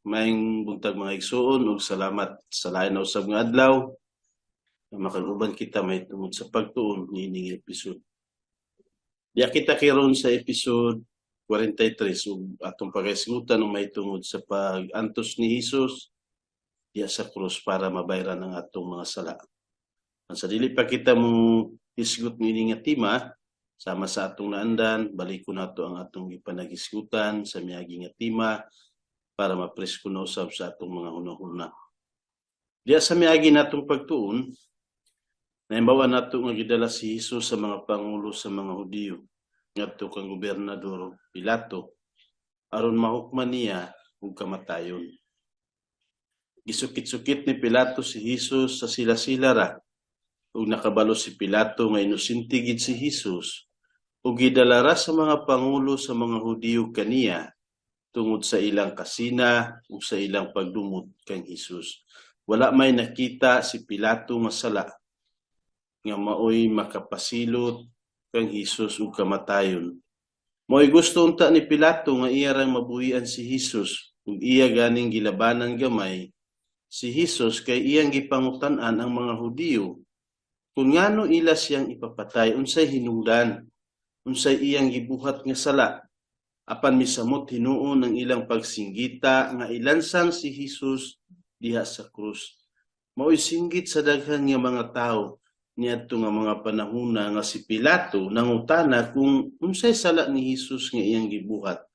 Maayong buntag mga igsoon ug salamat sa lain na usab nga adlaw na makag-uban kita may tungod sa pagtuon niining episode. Diya kita karon sa episode 43 ug atong pagahisgutan ng may tungod sa pag-antos ni Hesus diya sa krus para mabayran ang atong mga sala. Sa dili pa kita mo isgot niini nga tema sama sa atong naandan, balik ko nato ang atong ipanagisgutan sa miagi nga tema para mapresko na usab sa atong mga hunahuna. Diya sa miagi natong pagtuon, naimbawa nato nga gidala si Hesus sa mga pangulo sa mga Hudiyo ngadto kang gobernador Pilato aron mahukman niya og kamatayon. Gisukit-sukit ni Pilato si Hesus sa sila-sila ra ug nakabalo si Pilato nga inosente gid si Hesus ug gidala ra sa mga pangulo sa mga Hudiyo kaniya tungod sa ilang kasina ug sa ilang pagdumot kang Hesus. Wala may nakita si Pilato nga sala nga maoy makapasilot kang Hesus ug kamatayon. Maoy gusto unta ni Pilato nga iya rang mabuhian si Hesus ug iya ganing gilabanan gamay si Hesus kay iyang gipangutan-an ang mga Hudiyo kung ngano ila siyang ipapatay, unsay hinungdan, unsay iyang gibuhat nga sala. Apan misamot hinuon ang ilang pagsinggita nga ilansang si Hesus diha sa krus. Mao'y singgit sa daghan nga mga tao niadto nga mga panahuna nga si Pilato nangutana kung unsay sala ni Hesus nga iyang gibuhat.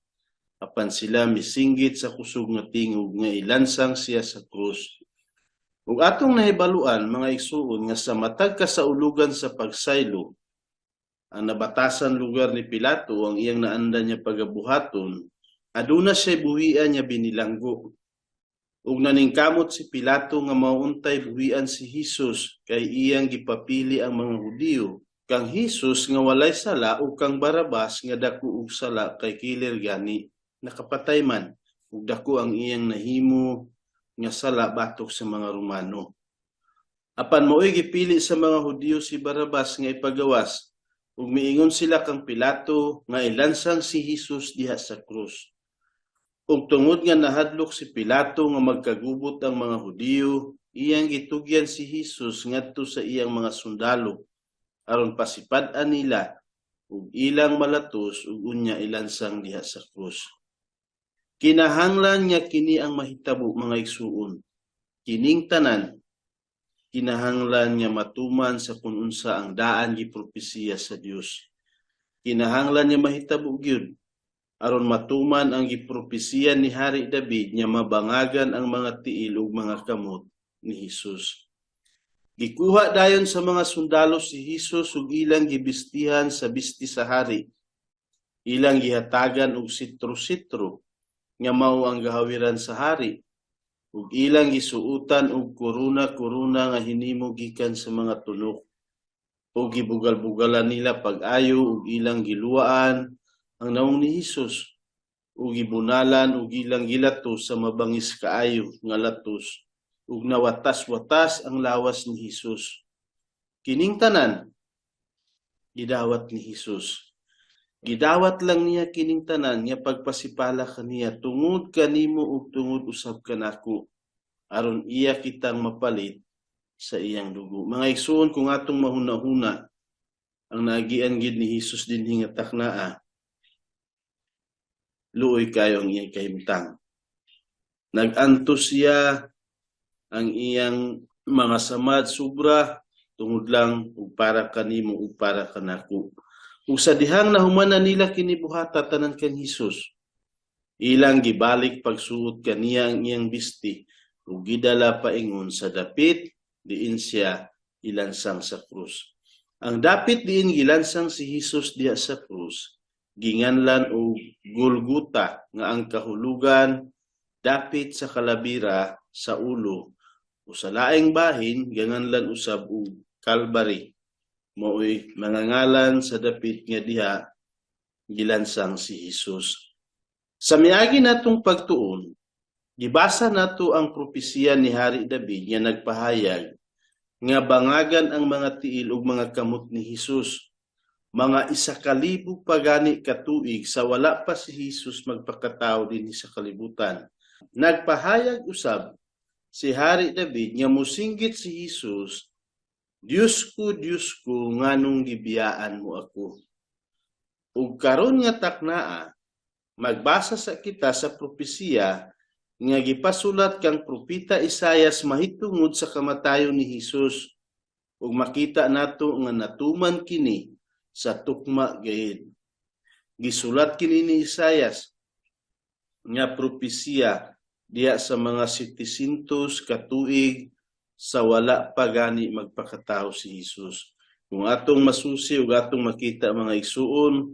Apan sila misinggit sa kusog nga tingog nga ilansang siya sa krus. Ug atong nahibaluan mga igsuon nga sa matag kasaulugan sa pagsaylo ang nabatasan lugar ni Pilato ang iyang naandan niya pagabuhaton, aduna siya buhian niya binilanggo. Ug naningkamot si Pilato nga mauntay buhian si Hesus kay iyang gipapili ang mga Hudiyo. Kang Hesus nga walay sala ug kang Barabas nga dako og sala kay kiler gani nakapatay man ug dako ang iyang nahimo nga sala batok sa mga Romano. Apan mao'y gipili sa mga Hudiyo si Barabas nga ipagawas. Ug miingon sila kang Pilato nga ilansang si Hesus diha sa krus. Ug tungod nga nahadlok si Pilato nga magkagubot ang mga Hudiyo, iyang gitugyan si Hesus ngadto sa iyang mga sundalo aron pasipad-an nila ug ilang malatos ug unya ilansang diha sa krus. Kinahanglan nga kini ang mahitabo mga igsuon. Kining tanan kinahanglan nga matuman sa kung unsa ang daan gipropesiya sa Dios. Kinahanglan nga mahitabo gyud aron matuman ang gipropesiya ni Hari David nga mabangagan ang mga tiil ug mga kamot ni Hesus. Gikuha dayon sa mga sundalo si Hesus ug ilang gibistihan sa bisti sa hari. Ilang gihatagan og sitro-sitro nga mao ang gahawiran sa hari. Ug ilang gisuutan og koruna-koruna nga hinimo gikan sa mga tunok. Ug gibugal-bugalan nila pag-ayo ug ilang giluwaan ang naong ni Hesus. Ug gibunalan ug ilang gilatos sa mabangis kaayo nga latos. Ug nawatas-watas ang lawas ni Hesus. Kining tanan gidawat ni Hesus. Gidawat lang niya kining tanan nga pagpasipala kaniya tungod kanimo ug tungod usab kanako aron iya kitang mapalit sa iyang dugo. Mga igsuon kung atong mahuna-huna ang nagian gid ni Hesus dinhi nga taknaa, luoy kayo ang iyang kahimtang. Nag-antos siya ang iyang mga samad sobra tungod lang ug para kanimo ug para kanako. Ug sa dihang nahumanan nila kinibuhata tanan kan Hesus, ilang gibalik pagsuot kaniya ang iyang bisti ug gidala paingon sa dapit diin siya ilansang sa krus. Ang dapit diin gilansang si Hesus diha sa krus, ginganlan og Golgota nga ang kahulugan dapit sa kalabira sa ulo o sa laing bahin ganganlan usab og Calvary. Mao'y mangangalan sa dapit nga diha gilansang si Hesus. Sa miagi natong pagtuon, gibasa nato ang propesiya ni Hari David nga nagpahayag nga bangagan ang mga tiil ug mga kamot ni Hesus. Mga 1,000 pagani ka tuig sa wala pa si Hesus magpakatao dinhi sa kalibutan. Nagpahayag usab si Hari David nga musinggit si Jesus, Diyos ko, nganong gibiyaan mo ako. Ug karon nga taknaa, magbasa sa kita sa propesiya nga gipasulat kang propeta Isaias mahitungod sa kamatayon ni Jesus, ug makita nato nga natuman kini sa tukma gayud. Gisulat kini ni Isaias nga propesiya diya sa mga 700 katuig sa wala pa gani magpakatao si Jesus. Kung atong masusi ug atong makita mga igsuon,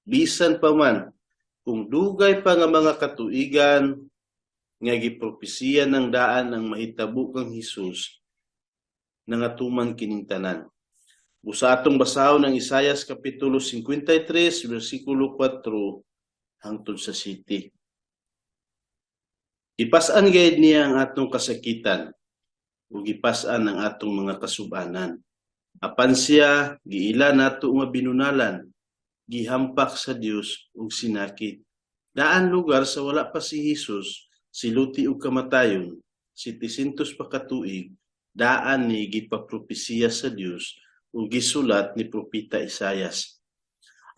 bisan pa man kung dugay pa nga mga katuigan nga gipropesiya ng daan ang mahitabo kang Jesus, nangatuman kining tanan. Busa atong basahon ng Isaias kapitulo 53 versikulo 4 hangtod sa 7. Ipasan gayud niya ang atong kasakitan ug ipasan ang atong mga kasubanan. Apan siya giila nato nga binunalan, gihampak sa Dios ug sinakit. Daan lugar sa wala pa si Jesus, siluti ug kamatayon, 700 pa katuig, daan ni gipapropesiya sa Dios ug gisulat ni propeta Isaias.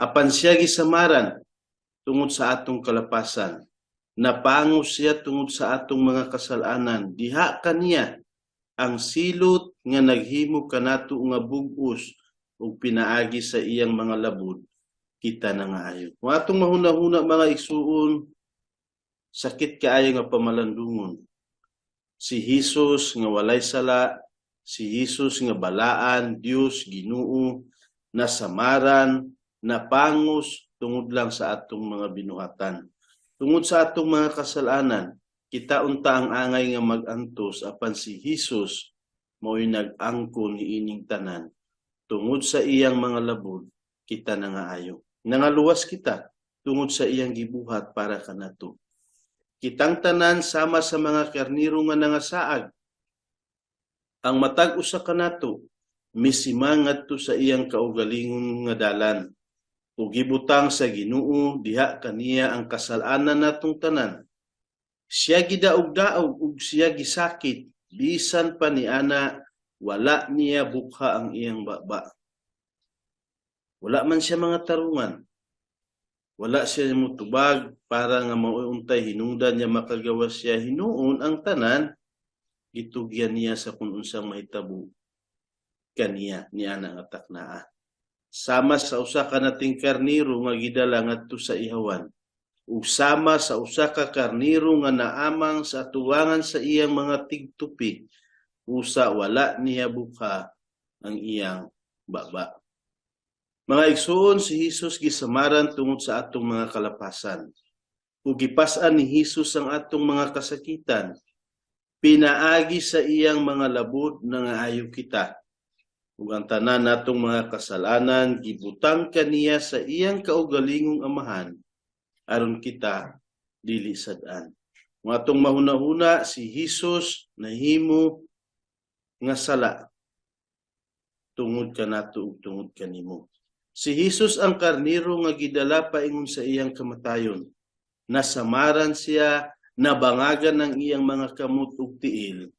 Apan siya gisamaran tungod sa atong kalapasan, napangos siya tungod sa atong mga kasalanan, diha kaniya ang silot nga naghimo kanato nga bug-os ug pinaagi sa iyang mga labod, kita na nga ayo. Kung atong mahuna-huna mga igsuon, sakit kaayo nga pamalandungon. Si Jesus nga walay sala, si Jesus nga balaan, Dios, Ginoo, nasamaran, napangos tungod lang sa atong mga binuhatan. Tungod sa atong mga kasalanan, kita unta ang angay nga mag-antos apan si Jesus mao'y nag-angkon ni ining tanan. Tungod sa iyang mga labod, kita na nga ayo. Nangaluwas kita tungod sa iyang gibuhat para kanato. Kitang tanan sama sa mga karniro nga nangasaag. Ang matag usa kanato misimang ngadto sa iyang kaugalingon nga dalan. Ug gibutang sa Ginoo diha kaniya ang kasalanan natong tanan. Siya gidaog-daog ug siya gisakit, bisan pa ni ana wala niya bukha ang iyang baba. Wala man siya mga tarungan. Wala siya mutubag para nga mauuntay hinungdan niya makagawas siya hinuon ang tanan, gitugyan niya sa kung unsang mahitabo kaniya ni ana nga taknaa. Sama sa usa ka nating karniro nga gidala ngadto sa ihawan, ug sama sa usa ka karniro nga naamang sa atuwangan sa iyang mga tigtupi, usa wala niya bukha ang iyang baba. Mga igsuon, si Jesus gisamaran tungod sa atong mga kalapasan. Ug gipas-an ni Jesus ang atong mga kasakitan, pinaagi sa iyang mga labod nga ayo kita. Ug ang tanan natong mga kasalanan gibutang kaniya sa iyang kaugalingong amahan aron kita dili sad-an. Kung atong mahuna-huna, si Jesus nahimo nga sala tungod kanato ug tungod kanimo. Si Jesus ang karniro nga gidala paingon sa iyang kamatayon. Nasamaran siya, nabangagan ng iyang mga kamot ug tiil.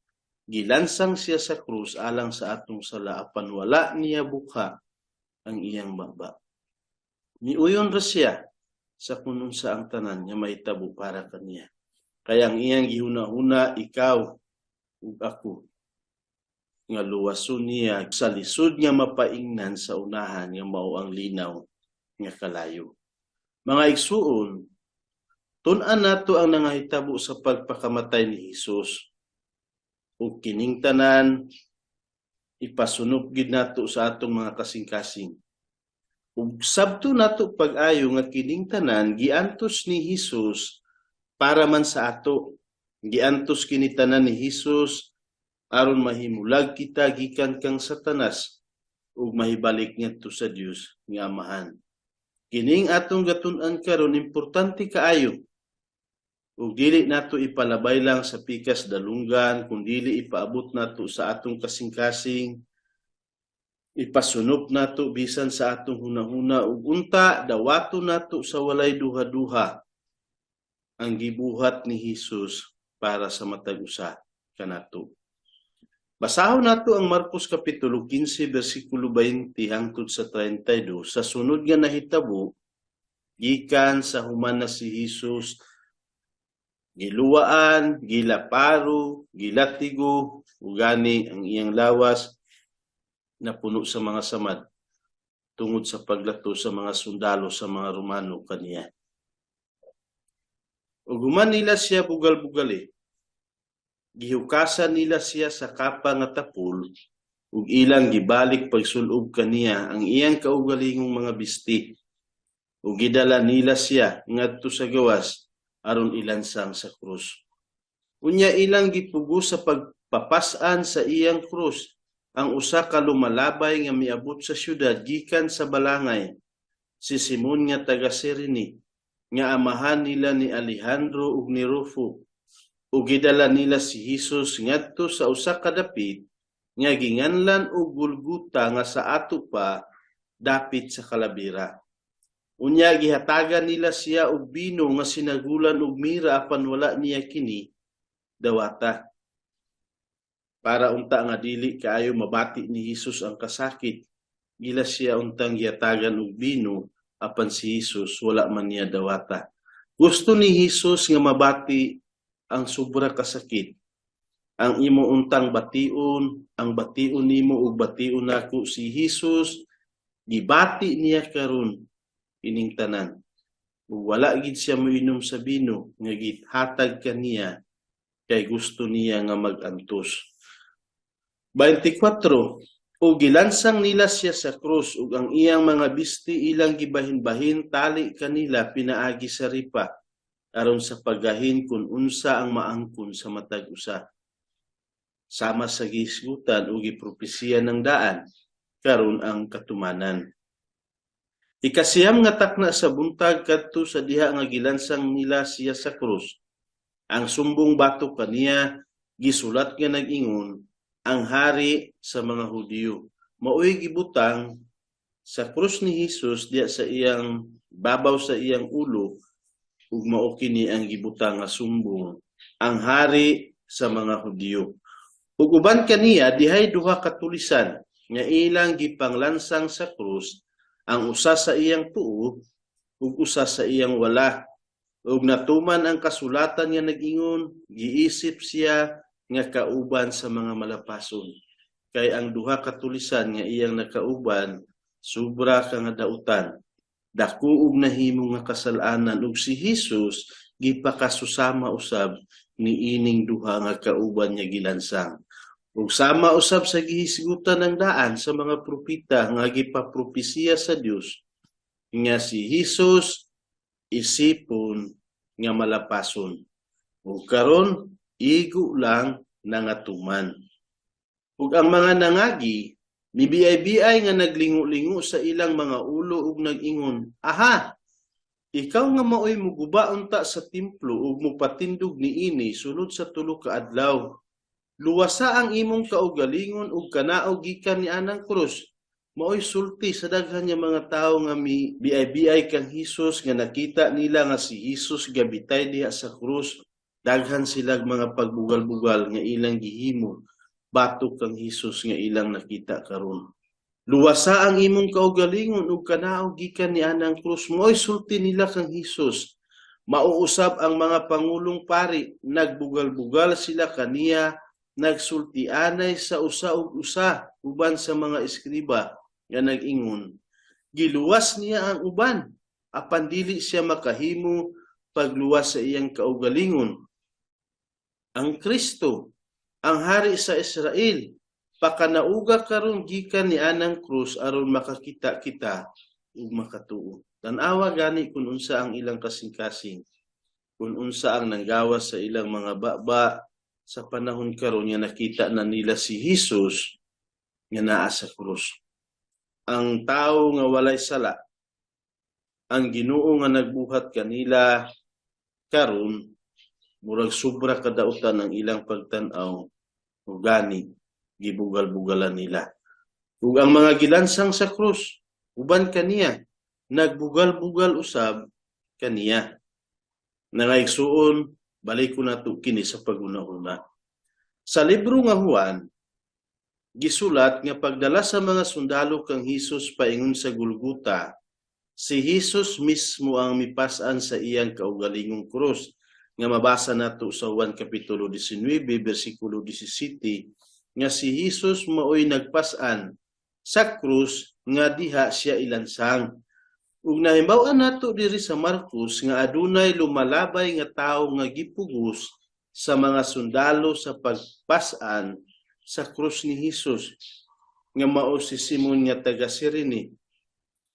Gilansang siya sa krus alang sa atong sala, apan wala niya bukha ang iyang baba. Niuyon ra siya sa kunon sa ang tanan nga mahitabo para kaniya. Kaya ang iyang gihuna-huna, ikaw ug ako, nga luwason niya sa lisod nga mapaingnan sa unahan nga mao ang linaw nga kalayo. Mga igsuon, tun-an nato ang nangahitabo sa pagpakamatay ni Jesus. Ug kining tanan ipasunog gid nato sa atong mga kasing-kasing. Ug sabto nato pag-ayo nga kining tanan giantos ni Jesus para man sa ato. Giantos kini tanan ni Jesus aron mahimulag kita gikan kang Satanas ug mahibalik ngadto sa Dios nga Amahan. Kining atong gatun-an karon importante kaayo. Ug dili nato ipalabay lang sa pikas dalunggan, kundi ipaabot nato sa atong kasing-kasing, ipasunop nato bisan sa atong hunahuna ug unta dawato nato sa walay duha-duha. ang gibuhat ni Hesus para sa matag usa kanato. Basahon nato ang Marcos Kapitulo 15, versikulo 20 hangtod sa 32. Sa sunod nga nahitabo, gikan sa human na si Hesus, giluwaan, gilaparo, gilatigo, ugani ang iyang lawas na puno sa mga samad tungod sa paglato sa mga sundalo sa mga Romano kaniya. Ug human nila siya bugal-bugali, gihukasan nila siya sa kapa nga tapol, ug ilang gibalik pagsulob kaniya ang iyang kaugalingong mga bisti, ug gidala nila siya ngadto sa gawas aron ilansang sa krus. Unya ilang gipugo sa pagpapasan sa iyang krus ang usa ka lumalabay nga miabot sa syudad gikan sa balangay, si Simon nga taga Cirene, nga amahan nila ni Alejandro ug ni Rufo, ug gidala nila si Hesus ngadto sa usa ka dapit nga ginganlan og Golgota nga sa ato pa dapit sa kalabira. Unya gihatagan nila siya og bino nga sinagulan og mira apan wala niya kini dawata, para unta nga dili kaayo mabati ni Hesus ang kasakit. Gila siya untang gihatagan og bino apan si Hesus wala man niya dawata. Gusto ni Hesus nga mabati ang sobra kasakit. Ang imo untang bation, ang bation nimo ug bation nako si Hesus, gibati niya karon ining tanan. Ug wala gid siya moinom sa bino nga gihatag kaniya kay gusto niya nga magantos. 24. O gilansang nila siya sa krus ug ang iyang mga bisti ilang gibahin-bahin tali kanila pinaagi sa ripa aron sa paggahin kung unsa ang maangkon sa matag usa. Sama sa gihisgutan o gipropesiya ng daan karon ang katumanan. Ikasiyam nga takna sa buntag kadto sa diha nga gilansang nila siya sa krus. Ang sumbong bato kaniya gisulat nga nag-ingon, ang hari sa mga Hudiyo. Maoy gibutang sa krus ni Hesus diya sa iyang babaw sa iyang ulo, ug mao kini ang gibutang nga sumbong, ang hari sa mga Hudiyo. Ug uban kaniya dihay duha ka tulisan nga ilang gipanglansang sa krus, ang usa sa iyang tuo ug usa sa iyang wala. Ug natuman ang kasulatan nga nag-ingon, giisip siya nga kauban sa mga malapason. Kay ang duha ka tulisan nga iyang nakauban, sobra ka nga dautan. Dako ug nahimo nga kasalanan ug si Hesus gipakasusama usab ni ining duha nga kauban nga gilansang. Ug sama usab sa gihisgutan ng daan sa mga propeta nga gipapropesiya sa Dios nga si Hesus isipon nga malapason. Ug karon igo lang nangatuman. Ug ang mga nangagi, mibiay-biay nga naglingo-lingo sa ilang mga ulo ug nag-ingon, aha, ikaw nga maoy muguba unta sa templo ug mupatindog niini sulod sa tulo ka adlaw. Luwasa ang imong kaugalingon ug kanao gikan ni anang krus. Maoy sulti sa daghan nga mga tawo nga biay-biay kang Hesus nga nakita nila nga si Hesus gabitay diha sa krus. Daghan sila mga pagbugal-bugal nga ilang gihimo batok kang Hesus nga ilang nakita karon. Luwasa ang imong kaugalingon ug kanao gikan ni anang krus. Mo'y sulti nila kang Hesus. Mauusab ang mga pangulong pari, nagbugal-bugal sila kaniya, nagsultianay sa usa ug usa uban sa mga eskriba nga nag-ingon. Giluwas niya ang uban apan dili siya makahimo pagluwas sa iyang kaugalingon. Ang Kristo, ang hari sa Israel, pakanauga karon gikan ni anang krus aron makakita kita ug makatuo. Tan-awa gani kung unsa ang ilang kasing-kasing, kung unsa ang nanggawas sa ilang mga baba sa panahon karon nga nakita na nila si Hesus nga naa sa krus. Ang tao nga walay sala, ang Ginoo nga nagbuhat kanila karon, murag sobra kadautan ang ilang pagtan-aw ug gani gibugal-bugalan nila. Ug ang mga gilansang sa krus uban kaniya nagbugal-bugal usab kaniya. Nangaigsuon, balik ko na ito kini sa paguna-una. Sa libro nga Juan, gisulat nga pagdala sa mga sundalo kang Hesus paingon sa Golgota, si Hesus mismo ang mipasan sa iyang kaugalingong krus, nga mabasa nato sa Juan Kapitulo 19, versikulo 17, nga si Hesus maoy nagpasan sa krus nga diha siya ilansang. Ug nahibaw-an nato diri sa Marcos nga adunay lumalabay nga tawo nga gipugos sa mga sundalo sa pagpasan sa krus ni Hesus, nga mao si Simon nga taga Cirene.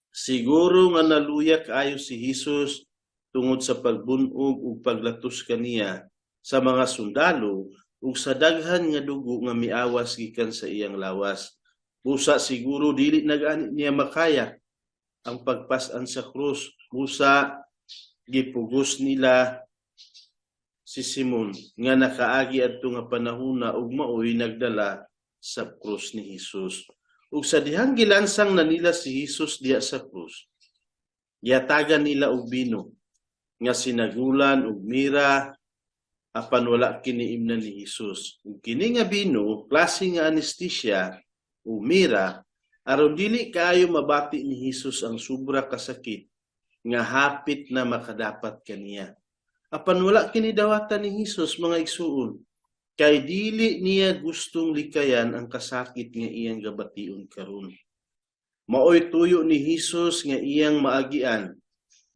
Siguro nga naluya kaayo si Hesus tungod sa pagbunog ug paglatos kaniya sa mga sundalo ug sa daghan nga dugo nga miawas gikan sa iyang lawas. Busa siguro dili nagani niya makaya ang pagpasan sa krus. Busa gipugos nila si Simon nga nakaagi adto nga panahona ug maoy nagdala sa krus ni Hesus. Ug sa dihang gilansang na nila si Hesus diha sa krus, giatagan nila og bino nga sinagulan og mira apan wala kini imnan ni Hesus. Ug kini nga bino klase nga anesthesia o mira aron dili kaayo mabati ni Hesus ang sobra kasakit nga hapit na makadapat kaniya. Apan wala kini dawatan ni Hesus, mga igsuon, kay dili niya gustong likayan ang kasakit nga iyang gabation karon. Maoy tuyo ni Hesus nga iyang maagian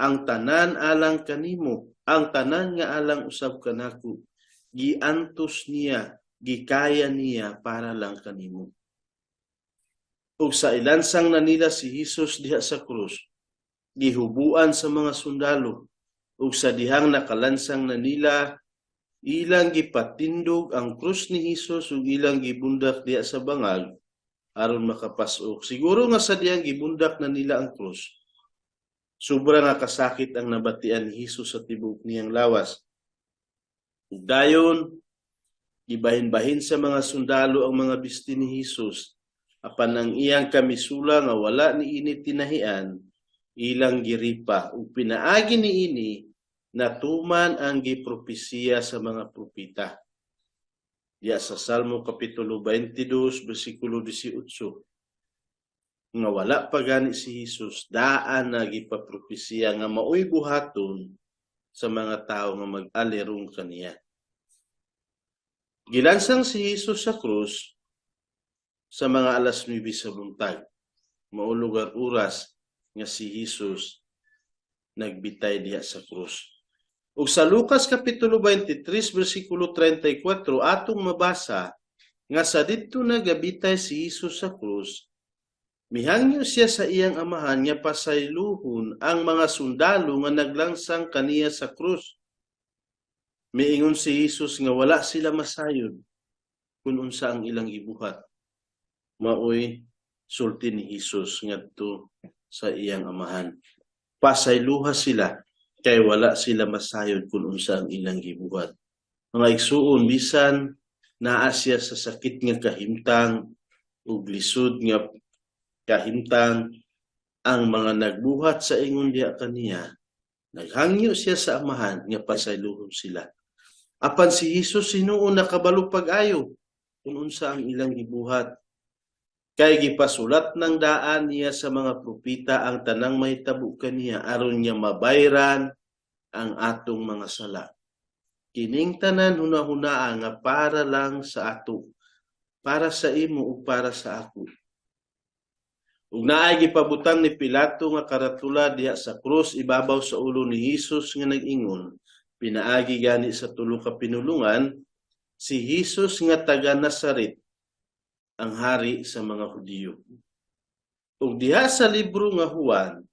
ang tanan alang kanimo, ang tanan nga alang usab kanako. Giantos niya, gikaya niya para lang kanimo. Ug sa ilansang na nila si Hesus diha sa krus, gihubuan sa mga sundalo, ug sa dihang nakalansang na nila, ilang gipatindog ang krus ni Hesus ug ilang gibundak diha sa bangag aron makapasok. Siguro nga sa dihang gibundak na nila ang krus, sobra nga kasakit ang nabatian ni Hesus sa tibuok niyang lawas. Ug dayon gibahin-bahin sa mga sundalo ang mga bisti ni Hesus, apan ang iyang kamisula nga wala ni ini tinahian, ilang giripa ug pinaagi niini natuman ang gipropesiya sa mga propeta. Diya sa Salmo Kapitulo 22, versikulo 18, nga wala pa gani si Hesus, daan na gipapropesiya nga maoy buhaton sa mga tao nga mag-alirong kaniya. Gilansang si Hesus sa krus sa mga alas 9 sa buntag, mao lugar oras nga si Hesus nagbitay diha sa krus. Ug sa Lucas Kapitulo 23, versikulo 34, atong mabasa nga sa didto nagabitay si Hesus sa krus, mihangyo siya sa iyang amahan nga pasayluhon ang mga sundalo nga naglangsang kaniya sa krus. Miingon si Hesus nga wala sila masayod kung unsa ang ilang gibuhat. Maoy sulti ni Hesus ngadto sa iyang amahan. Pasayluha sila kay wala sila masayod kung unsa ang ilang gibuhat. Mga igsuon, bisan naa siya sa sakit nga kahimtang ug lisod nga kahimtang, ang mga nagbuhat sa ingon diha kaniya, naghangyo siya sa amahan nga pasayluhon sila. Apan si Hesus hinuon nakabalo pag-ayo kung unsa ang ilang gibuhat. Kay gipasulat ng daan niya sa mga propeta ang tanang mahitabo kaniya aron niya mabayran ang atong mga sala. Kining tanan hunahunaa nga para lang sa ato, para sa imo ug para sa ako. Ug naay gipabutang ni Pilato nga karatula diha sa krus ibabaw sa ulo ni Hesus nga nag-ingon, pinaagi gani sa tulo ka pinulungan, si Hesus nga taga Nazaret, ang hari sa mga Hudiyo. Ug diha sa libro nga Juan,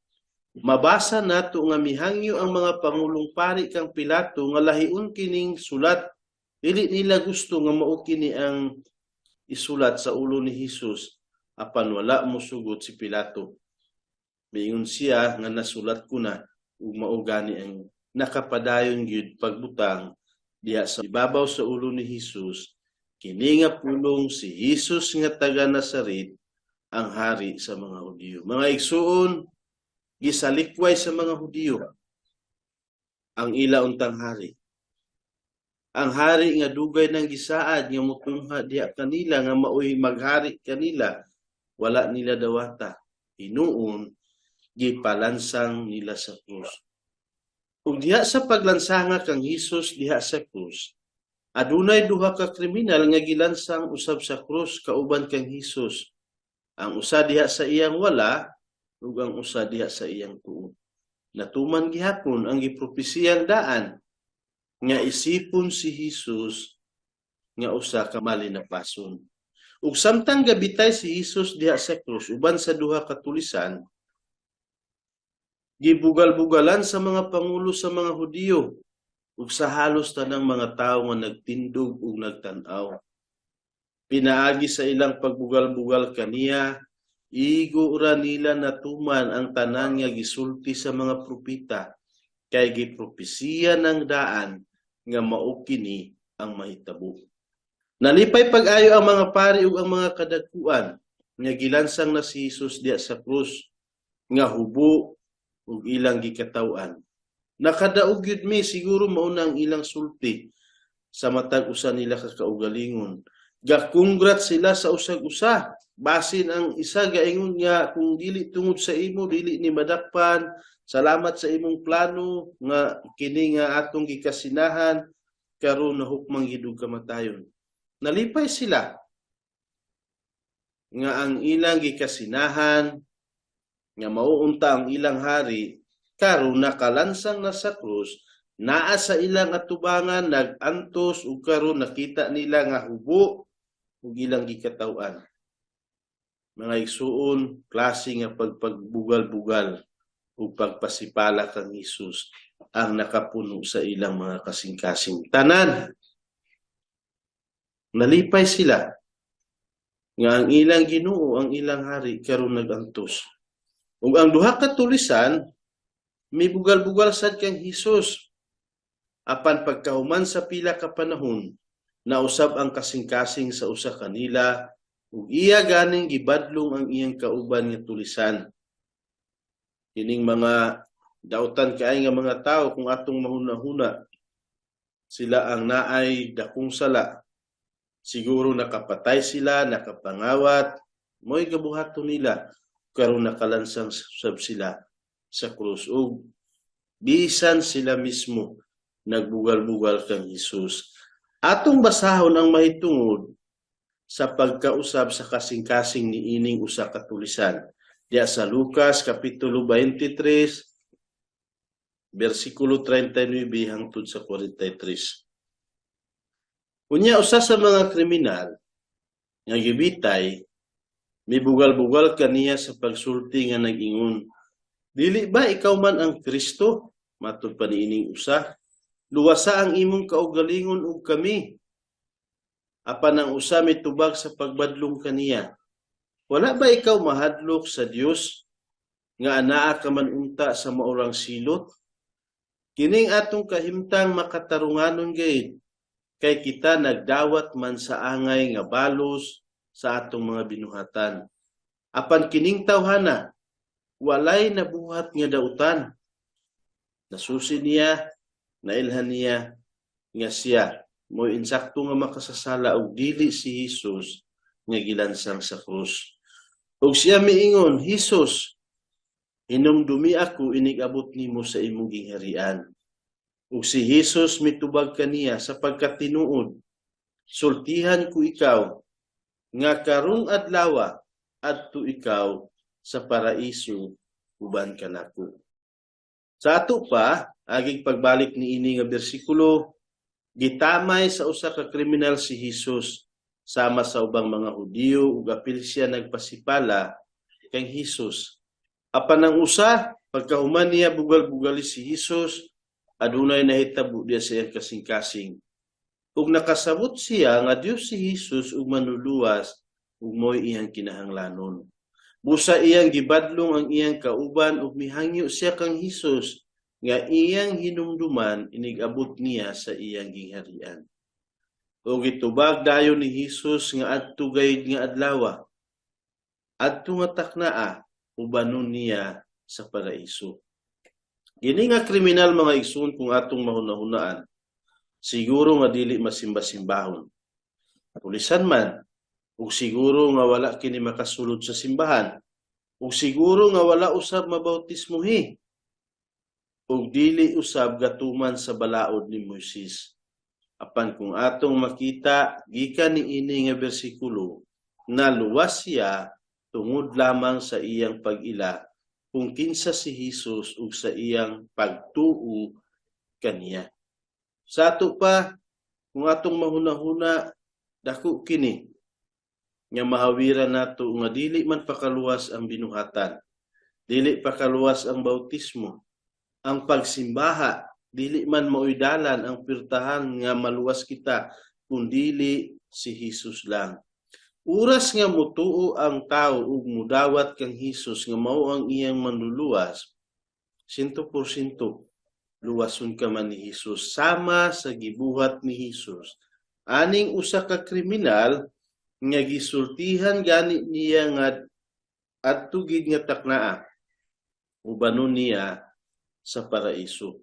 mabasa nato nga mihangyo ang mga pangulong pari kang Pilato nga lahiun kining sulat. Dili nila gusto nga mao kini ang isulat sa ulo ni Hesus, apan wala mo sugot si Pilato. Miingon siya nga nasulat ko na ug mao gani ang nakapadayon gyud pagbutang diha sa ibabaw sa ulo ni Hesus, kini nga pulong si Hesus nga taga Nazaret, ang hari sa mga Hudiyo. Mga igsuon, gisalikway sa mga Hudiyo ang ila untang hari. Ang hari nga dugay ng gisaad nga mutungha diha kanila nga maoy maghari kanila, wala nila dawata. Hinuon gipalansang nila sa krus. Ug diha sa paglansanga kang Hesus diha sa krus, adunay duha ka kriminal nga gilansang usab sa krus kauban kang Hesus. Ang usa diha sa iyang wala ug ang usa diha sa iyang tuo. Natuman gihapon ang gipropesiyang daan nga isipon si Hesus nga usa ka malinapason. Ug samtang gabitay si Hesus diha sa krus uban sa duha ka tulisan, gibugal-bugalan sa mga pangulo sa mga Hudiyo ug sa halos tanang mga tawo nga nagtindog ug nagtan-aw. Pinaagi sa ilang pagbugal-bugal kaniya, igo ra nila natuman ang tanan nga gisulti sa mga propeta, kay gipropesiya ng daan nga mao kini ang mahitabo. Nalipay pag-ayo ang mga pari ug ang mga kadagkuan nga gilansang na si Hesus diha sa krus nga hubo ug ilang gikataw-an. Nakadaog gyud mi siguro mao na ang ilang sulti sa matag usa nila ka kaugalingon. Gakongrat sila sa usag-usa. Basin ang isa gaingon nga kung dili tungod sa imo dili ni madakpan. Salamat sa imong plano nga kini nga atong gikasinahan karon nahukmang gidug kamatayon. Nalipay sila nga ang ilang gikasinahan nga mauunta ang ilang hari karon nakalansang na sa krus, naa sa ilang atubangan nagantos ug karon nakita nila nga hubo ug ilang gikataw-an. Mga igsuon, klase nga pagpagbugal-bugal ug pagpasipala kang Hesus ang nakapuno sa ilang mga kasing-kasing tanan. Nalipay sila nga ang ilang Ginoo, ang ilang hari karon nagantos. Ug ang duha ka tulisan mibugal-bugal sad kang Hesus. Apan pagkahuman sa pila ka panahon, nausab ang kasing-kasing sa usa kanila ug iya ganing gibadlong ang iyang kauban nga tulisan. Kining mga dautan kaay nga mga tawo kung atong mahuna-huna, sila ang naay dakong sala. Siguro nakapatay sila, nakapangawat, mo'y gabuhaton nila karon nakalansang sab sila sa krus ug bisan sila mismo nagbugal-bugal kang Hesus. Atong basahon ang mahitungod sa pagkausab sa kasing-kasing ni ining usa ka tulisan. Diya sa Lucas kapitulo 23 bersikulo 39 hangtod sa 43. Unya usa sa mga kriminal nga gibitay mibugal-bugal kaniya sa pagsulti nga nag-ingon, dili ba ikaw man ang Kristo? Matud pa niining usa, luwasa ang imong kaugalingon ug kami. Apan ang usa mitubag sa pagbadlong kaniya, wala ba ikaw mahadlok sa Dios nga anaa ka man unta sa maurang silot? Kining atong kahimtang makatarunganon gayud, kay kita nagdawat man sa angay nga balos sa atong mga binuhatan. Apan kining tawhana, walay nabuhat nga dautan. Nasusi niya, nailhan niya nga siya mo'y insakto nga makasasala og dili si Hesus nga gilansang sa krus. Ug siya miingon, Hesus, hinumdumi ako inig-abot nimo sa imong gingharian. Ug si Hesus mitubag kaniya sapagkat tinuod, sultihan ko ikaw nga karong adlaw adto ikaw sa paraiso uban kanako. Sa ato pa, aging pagbalik ni ini nga bersikulo, gitamay sa usa ka kriminal si Hesus sama sa ubang mga Hudiyo ug apil siya nagpasipala kang Hesus. Apan ang usa, pagkahuman niya bugal-bugali si Hesus, adunay nahitabo diya sa iyang kasing-kasing. Ug nakasabot siya nga Dios si Hesus ug manluluwas ug mo'y iyang kinahanglanon. Busa iyang gibadlong ang iyang kauban ug mihangyo siya kang Hesus nga iyang hinumduman inig-abot niya sa iyang gingharian. O gitubag dayon ni Hesus nga adto gayud nga adlaw, adto nga taknaa ubanon niya sa paraiso. Gini nga kriminal mga igsoon kung atong mahunahunaan, siguro nga dili masimba-simbahon. Pulisan man, ug siguro nga wala kini makasulod sa simbahan, ug siguro nga wala usab mabautismuhi, ug dili usab gatuman sa balaod ni Moises. Apan kung atong makita gikan niini nga bersikulo, na luwas siya tungod lamang sa iyang pag-ila kung kinsa si Jesus ug sa iyang pagtuo kaniya. Sa ato pa, kung atong mahunahuna, dako kini nga mahawiran nato nga dili man pakaluwas ang binuhatan, dili pakaluwas ang bautismo, ang pagsimbaha, dili man mauydalan ang pirtahan nga maluwas kita, kundili si Jesus lang. Uras nga mutuo ang tao ug mudawat kang Jesus nga mao ang iyang manluluwas, 100% luwason ka man ni Jesus sama sa gibuhat ni Jesus. Aning usa ka kriminal nga gisultihan gani niya nga adto gid nga taknaa, ubanon niya sa paraiso.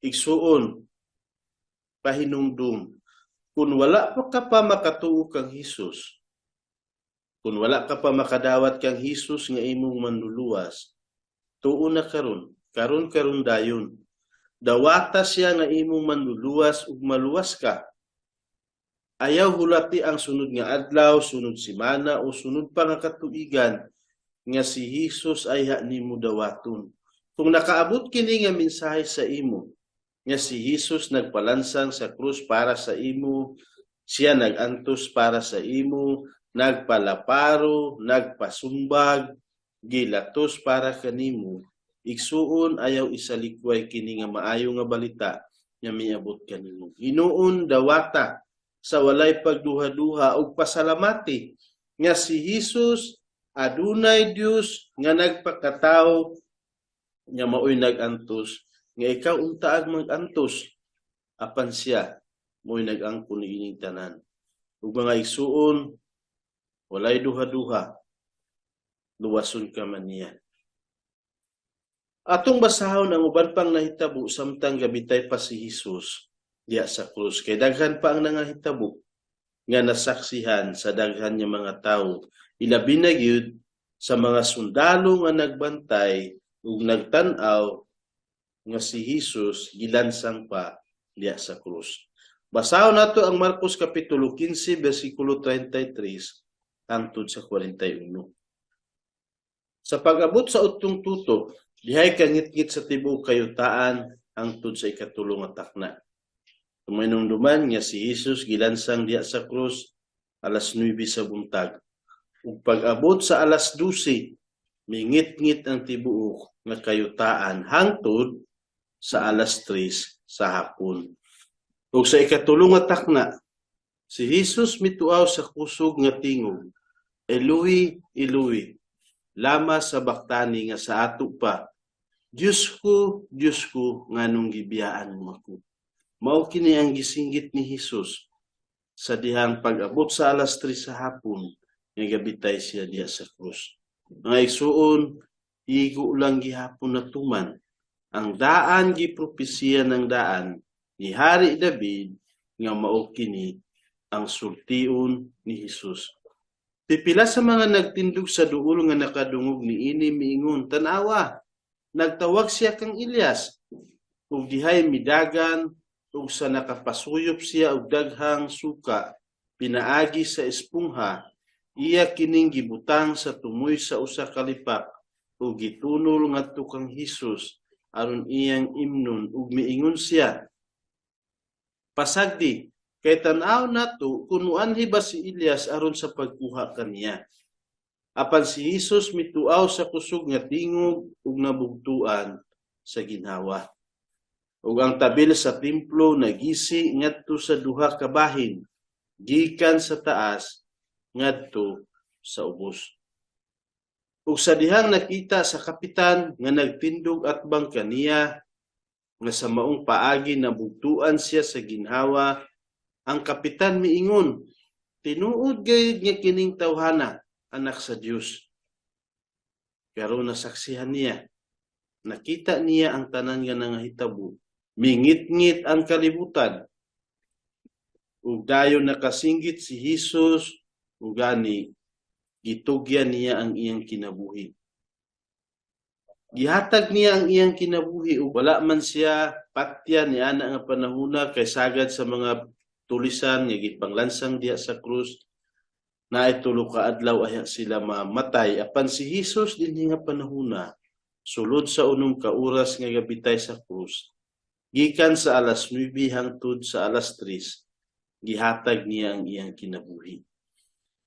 Igsuon, pahinumdum, kung wala ka pa makatuo kang Jesus, kung wala ka pa makadawat kang Jesus nga imong manluluwas, tuo na karon dayon. Dawata siya nga imong manluluwas ug maluwas ka. Ayaw hulati ang sunod nga adlaw, sunod semana o sunod pa nga katuigan nga si Jesus ay nimo dawaton. Kung nakaabot kini nga mensahe sa imo, nga si Jesus nagpalansang sa krus para sa imo, siya nagantos para sa imo, nagpalaparo, nagpasumbag, gilatos para kanimo, igsuon ayaw isalikway kini nga maayo nga balita nga miabot kanimo. Hinuon dawata sa walay pagduha-duha ug pasalamati nga si Jesus adunay Dios nga nagpakatawo nga maoy nagantos, nga ikaw untaag magantos, apan siya mo'y nag-angkon ni ining tanan. Ug mga igsuon, walay duha-duha, luwason ka man niya. Atong basahon ang uban pang nahitabo samtang gabitay pa si Jesus diya sa krus. Kay daghan pa ang nangahitabo nga nasaksihan sa daghan nga mga tawo. Ilabi na gyud sa mga sundalo nga nagbantay ug nagtan-aw nga si Jesus gilansang pa diya sa krus. Basahon nato ang Marcos kapitulo 15 bersikulo 33 hangtod sa 41. Sa pag-abot sa utong tuto, dihay kangit-ngit sa tibuok kayutaan hangtod sa ikatulo nga takna. Tuminumduman nga si Jesus gilansang diya sa krus alas 9 sa buntag. Ug pag-abot sa alas 12, mingit-ngit ang tibuok nga kayutaan hangtod sa alas 3 sa hapon. Ug sa ikatulo nga takna, si Jesus mituaw sa kusog nga tingog, Eloi, Eloi, lama sabaktani, nga sa ato pa, Diyos ko, nganong gibiyaan mo ako. Mao kini ang gisinggit ni Jesus sa dihang pag-abot sa alas 3 sa hapon, nga gabitay siya diya sa krus. Mga igsuon, igo lang gihapon na tuman, ang daan gipropesiya ng daan ni Hari David nga mao kini ang sultion ni Jesus. Pipila sa mga nagtindog sa duol nga nakadungog ni ini miingon, tanawa, nagtawag siya kang Elias, ug dihay midagan ug sa nakapasuyop siya og daghang suka pinaagi sa espungha, iya kining gibutang sa tumoy sa usa ka lipak ug gitunol ngadto kang Jesus aron iyang imnon ug miingon siya, pasagdi kay tan-aw nato kun anhi ba si Elias aron sa pagkuha kaniya. Apan si Jesus mituaw sa kusog nga tingog ug nabugtuan sa ginhawa. Ug ang tabil sa templo nagisi ngadto sa duha ka bahin, gikan sa taas ngadto sa ubos. Ug sa dihang nakita sa kapitan nga nagtindog atbang kaniya nga sa maong paagi nabugtuan siya sa ginhawa, ang kapitan miingon, tinuod gayud nga kining tawhana, anak sa Dios. Pero nasaksihan niya nakita niya ang tanan nga nangahitabo, mingit-ngit ang kalibutan, ug dayon nakasinggit si Hesus, ug gani gitugyan niya ang iyang kinabuhi. Gihatag niya ang iyang kinabuhi ug wala man siya patya ni ana nga panahuna kay sagad sa mga tulisan nga gipanglansang diha sa krus na tulo ka adlaw aya sila mamatay. Apan si Hesus dinhi nga panahuna sulod sa unong ka oras nga gabitay sa krus, gikan sa alas 9 hangtod sa alas 3, gihatag niya ang iyang kinabuhi.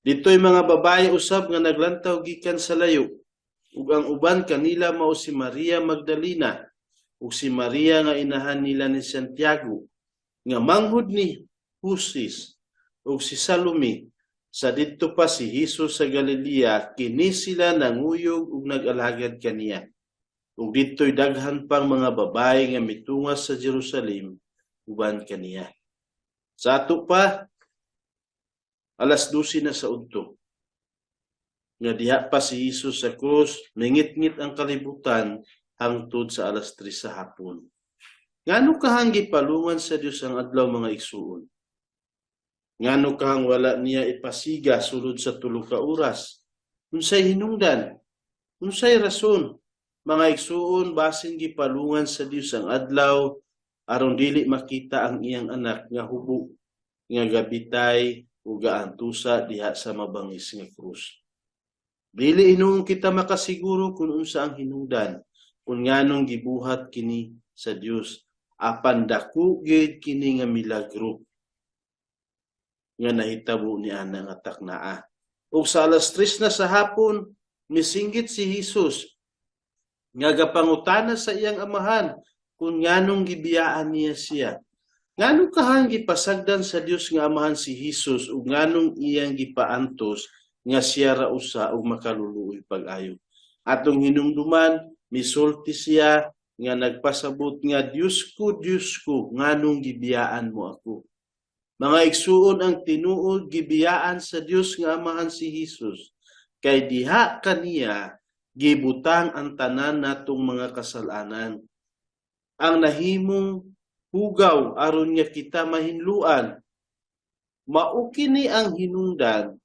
Dito'y mga babae usab nga naglantaw gikan sa layo, ug ang uban kanila mao si Maria Magdalena ug si Maria nga inahan nila ni Santiago, nga manghud ni Husis, ug si Salome. Sa didto pa si Hesus sa Galilea, kini sila nanguyog ug nag-alagad kaniya. Ug dito'y daghan pang mga babae nga mitungas sa Jerusalem uban kaniya. Sa ato pa, alas 12 na sa udto, nga diha pa si Hesus sa krus, mingit-ngit ang kalibutan hangtod sa alas 3 sa hapon. Ngano kahang gipalungan sa Dios ang adlaw, mga igsuon? Ngano kahang wala niya ipasiga sulod sa tulo ka oras? Unsay hinungdan? Unsay rason? Mga igsuon, basin gipalungan sa Dios ang adlaw aron dili makita ang iyang anak nga hubo nga gabitay ug gaantusa diha sa mabangis nga krus. Dili inung kita makasiguro kung unsa ang hinungdan, kung nganong gibuhat kini sa Dios, apan dako gyud kini nga milagro nga nahitabo ni ana nga taknaa. Ug sa alas 3 na sa hapon, misinggit si Hesus nga gapangutana sa iyang amahan kung nganong gibiyaan niya siya. Nganong kahang gipasagdan sa Dios nga amahan si Hesus ug nganong iyang gipaantos nga siya ra usa og makaluluoy pag-ayo. Atong hinumduman, misulti siya nga nagpasabot nga Dios ko, nganong gibiyaan mo ako. Mga igsuon, ang tinuod gibiyaan sa Dios nga amahan si Hesus, kay diha kaniya gibutang ang tanan natong mga kasalanan. Ang nahimong hugaw aron nga kita mahinluan, mao kini ang hinungdan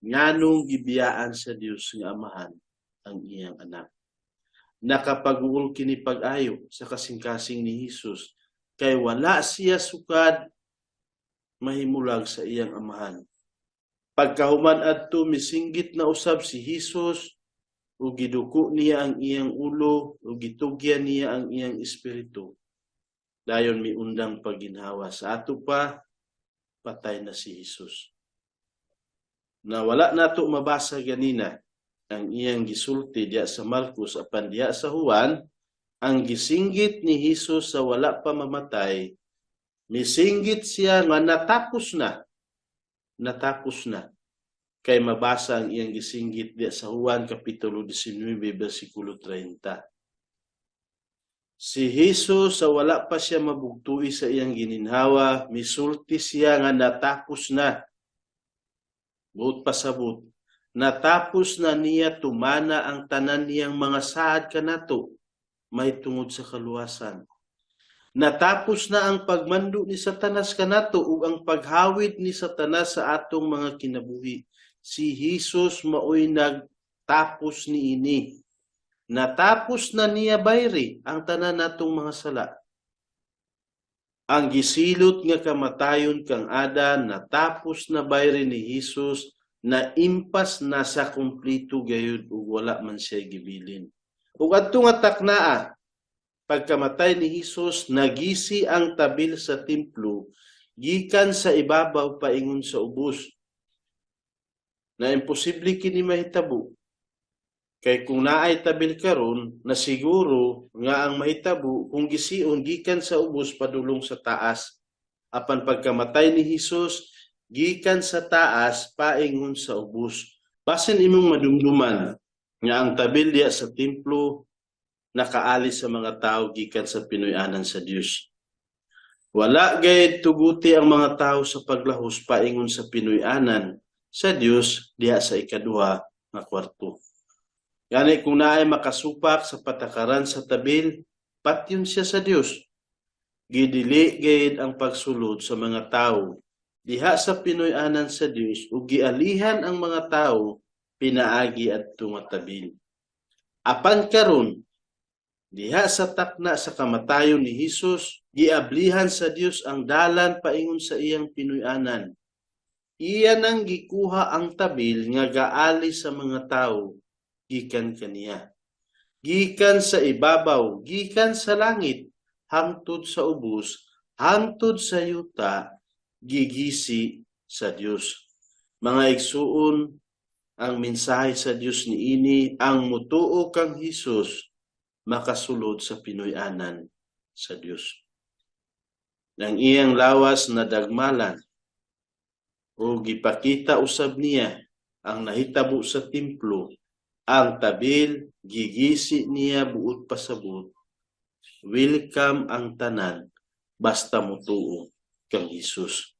nganong gibiyaan sa Dios nga amahan ang iyang anak. Nakapag-uol kini pag-ayo sa kasing-kasing ni Hesus, kay wala siya sukad mahimulag sa iyang amahan. Pagkahuman adto, misinggit na usab si Hesus ug giduko niya ang iyang ulo ug gitugyan niya ang iyang espiritu. Dayon miundang pagginhawa. Sa ato pa, patay na si Hesus. Na wala nato mabasa ganina ang iyang gisulti diya sa Marcos apan diya sa Juan, ang gisinggit ni Hesus sa wala pa mamatay, misinggit siya nga natapos na. Kay mabasa ang iyang gisinggit diya sa Juan kapitulo 19 bersikulo 30. Si Hesus sa wala pa siya mabugtui sa iyang gininhawa, misulti siya nga natapos na. Buot pasabot, natapos na niya tumana ang tanan niyang mga saad kanato, may tungod sa kaluwasan. Natapos na ang pagmando ni Satanas kanato ug ang paghawid ni Satanas sa atong mga kinabuhi. Si Hesus maoy nagtapos niini. Natapos na niya bayri ang tanan natong mga sala. Ang gisilot nga kamatayon kang Adan, natapos na bayri ni Hesus, na impas na sa kumplito gayud ug wala man siya gibilin. Ug adto nga taknaa, pagkamatay ni Hesus, nagisi ang tabil sa templo, gikan sa ibabaw paingon sa ubos. Na imposible kini mahitabo. Kay kung naay tabil karon, na siguro nga ang mahitabo kung gisiun gikan sa ubos padulong sa taas. Apan pagkamatay ni Hesus, gikan sa taas paingon sa ubos. Basin imong madumduman nga ang tabil diya sa templo nakaalis sa mga tao gikan sa pinuy-anan sa Dios. Wala gayud tuguti ang mga tao sa paglahos paingon sa pinuy-anan sa Dios diya sa ikaduha nga kwarto. Gani kung naay makasupak sa patakaran sa tabil, patyon siya sa Dios. Gidili gayud ang pagsulod sa mga tao diha sa Pinoy-anan sa Dios ug gialihan ang mga tao pinaagi adto nga tabil. Apan karon diha sa takna sa kamatayon ni Hesus, giablihan sa Dios ang dalan paingon sa iyang Pinoy-anan. Iya nang gikuha ang tabil nga gaali sa mga tao gikan kaniya. Gikan sa ibabaw, gikan sa langit, hangtod sa ubos, hangtod sa yuta, gigisi sa Dios. Mga igsuon, ang mensahe sa Dios niini ang mutuo kang Hesus makasulod sa Pinoy-anan sa Dios. Nang iyang lawas na dagmalan o gipakita usab niya ang nahitabo sa templo, ang tabil gigisi niya buot pasabot. Welcome ang tanan basta mutuo kang Hesus.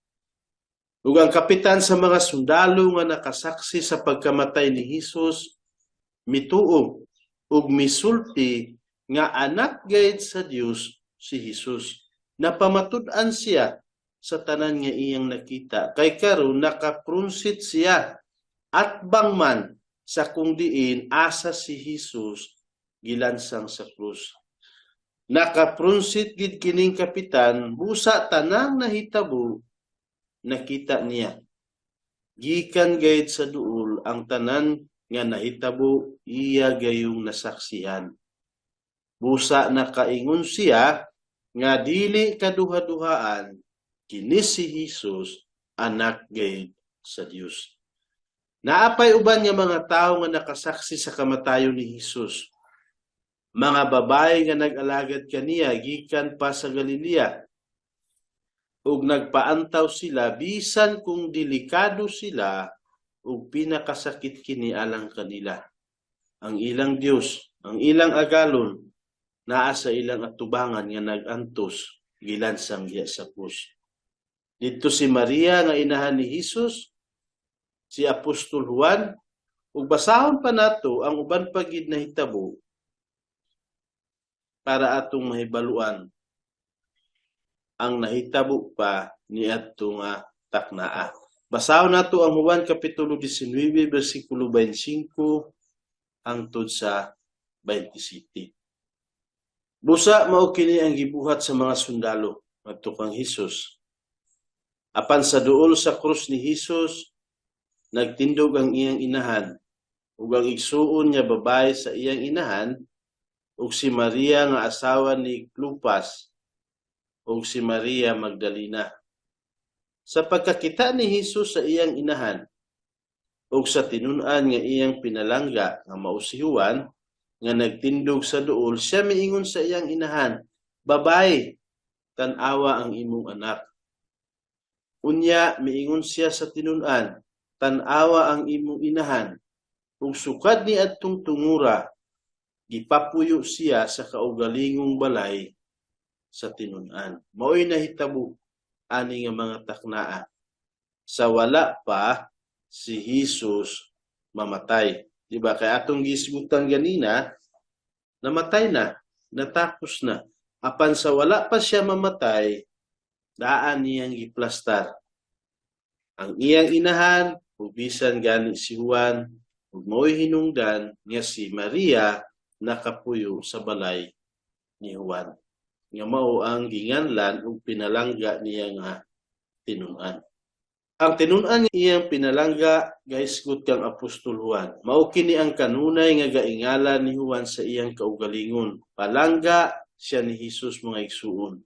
Ug ang kapitan sa mga sundalo nga nakasaksi sa pagkamatay ni Hesus mituo ug misulti nga anak gayud sa Dios si Hesus. Napamatud-an siya sa tanan nga iyang nakita kay karon nakaprunsit siya at bangman sa kung diin asa si Hesus gilansang sa krus. Nakaprunsit gid kining kapitan busa tanang nahitabo nakita niya. Gikan gayud sa duol ang tanan nga nahitabo iya gayong nasaksihan. Busa nakaingon siya nga dili kaduha-duhaan kini si Hesus anak gayud sa Dios. Naapay uban nga mga tawo nga nakasaksi sa kamatayon ni Hesus. Mga babae nga nag-alagad kaniya gikan pa sa Galilea. Ug nagpaantaw sila bisan kung delikado sila ug pinakasakit kini alang kanila. Ang ilang Dios, ang ilang agalon, naa sa ilang atubangan nga nagantos gilansang diya sa krus. Dito si Maria nga inahan ni Hesus, si Apostol Juan, ug basahon pa nato ang uban pa gid na hitabo para atong mahibaluan ang nahitabo pa ni adto nga taknaa. Basahon nato ang Juan kapitulo 19 bersikulo 25 hangtod sa 27. Busa mao kini ang gibuhat sa mga sundalo ngadto kang Hesus. Apan sa duol sa krus ni Hesus nagtindog ang iyang inahan ug ang igsuon niya babae sa iyang inahan ug si Maria nga asawa ni Clopas ug si Maria Magdalena. Sa pagkakita ni Hesus sa iyang inahan ug sa tinun-an nga iyang pinalangga nga mao si Juan nga nagtindog sa duol, siya miingon sa iyang inahan, "Babae, tan-awa ang imong anak." Unya miingon siya sa tinun-an, "Tan-awa ang imong inahan." Ug sukad ni adtong tungura, gipapuyo siya sa kaugalingong balay sa tinun-an. Mao'y nahitabo ani nga mga taknaa. Sa wala pa si Hesus mamatay. Diba? Kaya atong gisgutan ganina, namatay na, natapos na. Apan sa wala pa siya mamatay, daan niyang giplastar. Ang iyang inahan, ug bisan gani si Juan, ug mao'y hinungdan nga si Maria nakapuyo sa balay ni Juan. Nga mao ang ginganlan ug pinalangga niya nga tinun-an. Ang tinun-an iyang pinalangga gaisgot kang Apostol Juan. Mao kini ang kanunay nga gaingalan ni Juan sa iyang kaugalingon. Palangga siya ni Hesus mga igsuon.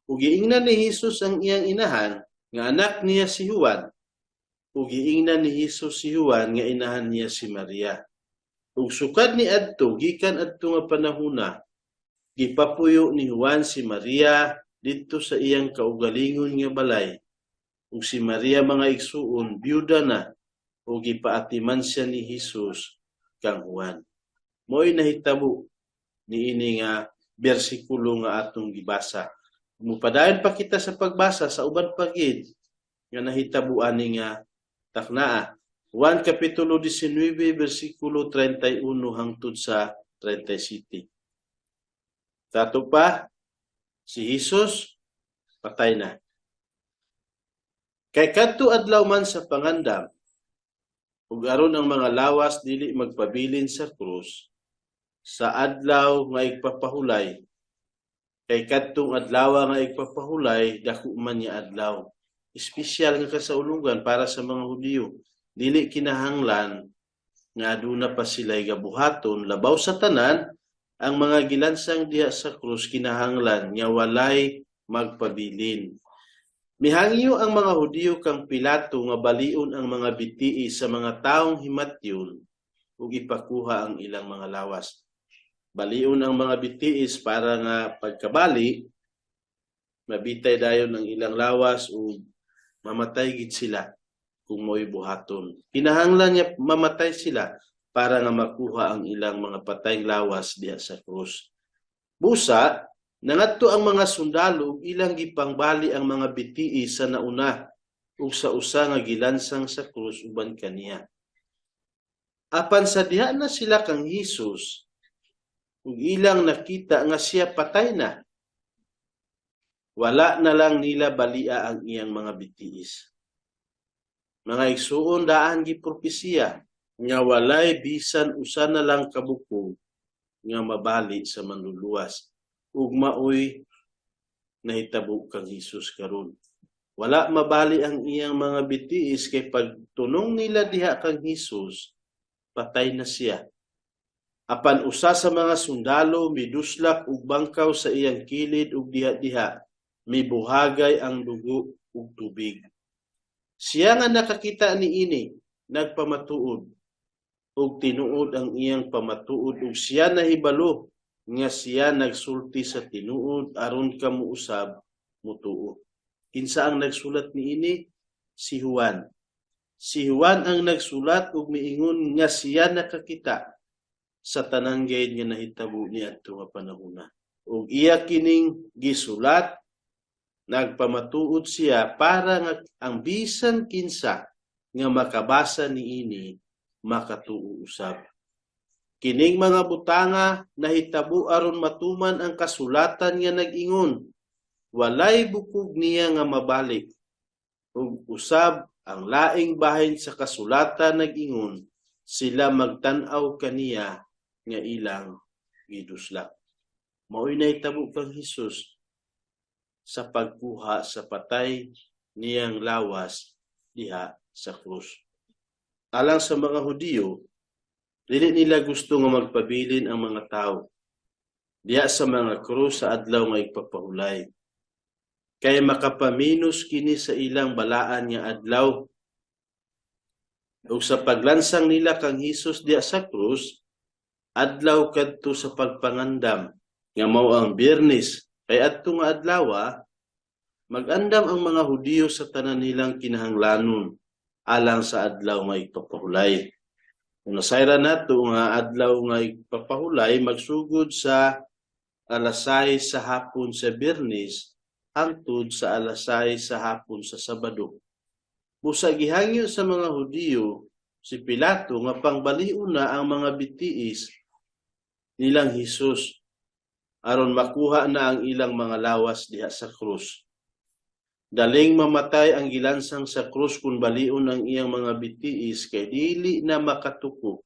Ug giingnan ni Hesus ang iyang inahan nga anak niya si Juan. Ug giingnan ni Hesus si Juan nga inahan niya si Maria. Ug sukad ni adto gikan adto nga panahona, gipapuyo ni Juan si Maria didto sa iyang kaugalingon nga balay. Ug si Maria mga igsuon byuda na ug gipaatiman siya ni Hesus kang Juan. Mo'y nahitabo niini nga bersikulo nga atong gibasa. Mupadayon pa kita sa pagbasa sa uban pagid nga nahitabo ani nga taknaa. Juan Kapitulo 19, versikulo 31 hangtod sa 37. Kato pa, si Jesus, patay na. Kay kadto adlaw man sa pangandam, ug aron ang mga lawas dili magpabilin sa krus, sa adlaw nga igpapahulay, kay kadtong adlaw nga igpapahulay, dako man niya adlaw. Espesyal nga kasaulugan para sa mga Hudiyo. Dili kinahanglan nga aduna pa sila'y gabuhaton, labaw sa tanan, ang mga gilansang diha sa krus kinahanglan nga walay magpabilin. Mihangyo ang mga Hudiyo kang Pilato nga balion ang mga bitii sa mga taong himatyon ug ipakuha ang ilang mga lawas. Balion ang mga bitiis para nga pagkabali, mabitay dayon ang ilang lawas ug mamatay gid sila kung mo'y buhaton. Kinahanglan niya mamatay sila para nga makuha ang ilang mga patayng lawas diha sa krus. Busa, nangadto ang mga sundalo ug ilang gipangbali ang mga bitii sa nauna ug sa usa nga gilansang sa krus uban kaniya. Apan sa diha na sila kang Hesus, ug ilang nakita nga siya patay na, wala na lang nila balia ang iyang mga bitiis. Mga igsuon daan gipropesiya nga walay bisan usa na lang kabukog nga mabali sa manluluwas ug maoy nahitabo kang Hesus karon. Wala mabali ang iyang mga bitiis kay pagtunong nila diha kang Hesus, patay na siya. Apan usa sa mga sundalo miduslak og bangkaw sa iyang kilid ug diha-diha, mibuhagay ang dugo ug tubig. Siya nga nakakita niini, nagpamatuod, ug tinuod ang iyang pamatuod, ug siya nahibalo nga siya nagsulti sa tinuod aron kamo usab mutuo. Kinsa ang nagsulat niini? Si Juan. Si Juan ang nagsulat ug miingon nga siya nakakita sa tanang gayud nga nahitabo niadto nga panahona. Ug iya kining gisulat, nagpamatuod siya para nga ang bisan kinsa nga makabasa niini makatuo usab. Kining mga butanga nahitabo aron matuman ang kasulatan nga nag-ingon, walay bukog niya nga mabalik. Ug usab ang laing bahin sa kasulatan nag-ingon, sila magtan-aw kaniya nga ilang giduslak. Mao'y nahitabo kang Hesus sa pagkuha sa patay niyang lawas diha sa krus. Alang sa mga Hudiyo, dili nila gusto nga magpabilin ang mga tao diha sa mga krus sa adlaw nga igpapahulay. Kay makapaminos kini sa ilang balaan nga adlaw. Ug sa paglansang nila kang Hesus diha sa krus, adlaw kadto sa pagpangandam nga mao ang Biyernes. Kay adto nga adlaw, mag-andam ang mga Hudiyo sa tanan nilang kinahanglanon alang sa adlaw nga igpapahulay. Kung nasayra nato nga adlaw nga igpapahulay, magsugod sa alas 6 sa hapon sa Biyernes hangtod sa alas 6 sa hapon sa Sabado. Busa gihangyo sa mga Hudiyo si Pilato nga pangbaliun na ang mga bitiis nilang Hesus aron makuha na ang ilang mga lawas diha sa krus. Daling mamatay ang gilansang sa krus kung baliun ang iyang mga bitiis kay dili na makatuko